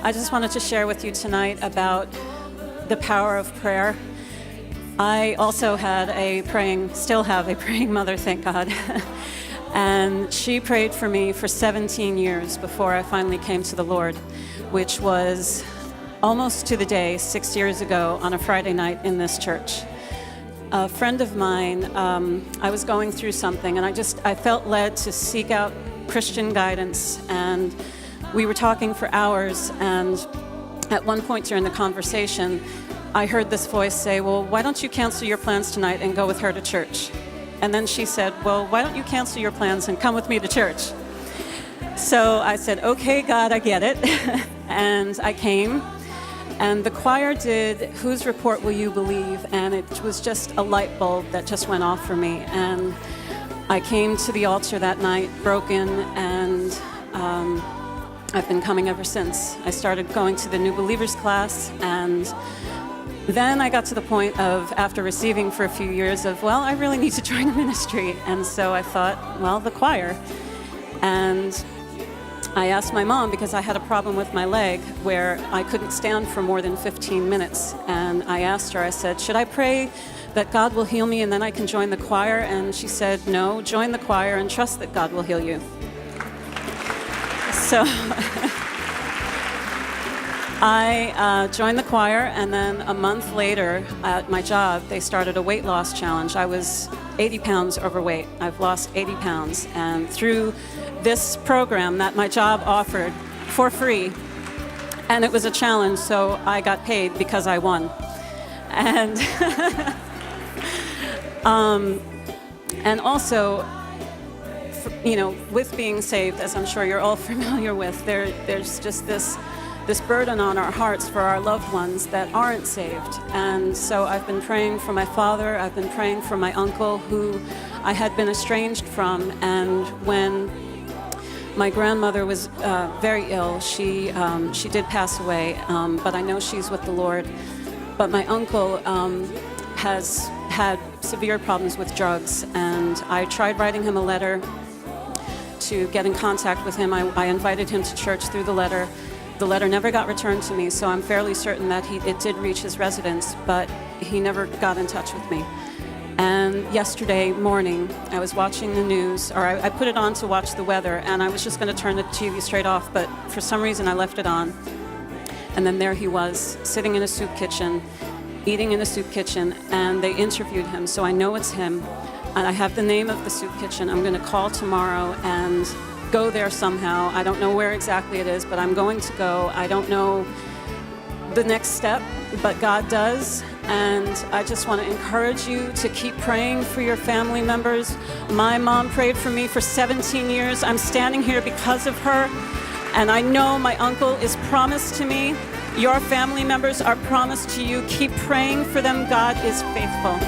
I just wanted to share with you tonight about the power of prayer. I also still have a praying mother, thank God. And she prayed for me for 17 years before I finally came to the Lord, which was almost to the day 6 years ago on a Friday night in this church. A friend of mine, I was going through something, and I felt led to seek out Christian guidance, and we were talking for hours, and at one point during the conversation, I heard this voice say, well, why don't you cancel your plans tonight and go with her to church? And then she said, well, why don't you cancel your plans and come with me to church? So I said, okay, God, I get it. And I came, and the choir did Whose Report Will You Believe? And it was just a light bulb that just went off for me. And I came to the altar that night broken, and I've been coming ever since. I started going to the New Believers class, and then I got to the point of, after receiving for a few years, of, well, I really need to join a ministry. And so I thought, well, the choir. And I asked my mom, because I had a problem with my leg where I couldn't stand for more than 15 minutes. And I asked her, I said, should I pray that God will heal me and then I can join the choir? And she said, no, join the choir and trust that God will heal you. So I joined the choir, and then a month later at my job, they started a weight loss challenge. I was 80 pounds overweight. I've lost 80 pounds. And through this program that my job offered for free, and it was a challenge, so I got paid because I won. And, and also, you know, with being saved, as I'm sure you're all familiar with, there's just this burden on our hearts for our loved ones that aren't saved. And so I've been praying for my father, I've been praying for my uncle, who I had been estranged from. And when my grandmother was very ill, she did pass away, but I know she's with the Lord. But my uncle has had severe problems with drugs, and I tried writing him a letter to get in contact with him. I invited him to church through the letter. The letter never got returned to me, so I'm fairly certain that it did reach his residence, but he never got in touch with me. And yesterday morning, I was watching the news, or I put it on to watch the weather, and I was just going to turn the TV straight off, but for some reason I left it on. And then there he was, sitting in a soup kitchen, eating in a soup kitchen, and they interviewed him, so I know it's him. And I have the name of the soup kitchen. I'm going to call tomorrow and go there somehow. I don't know where exactly it is, but I'm going to go. I don't know the next step, but God does. And I just want to encourage you to keep praying for your family members. My mom prayed for me for 17 years. I'm standing here because of her. And I know my uncle is promised to me. Your family members are promised to you. Keep praying for them. God is faithful.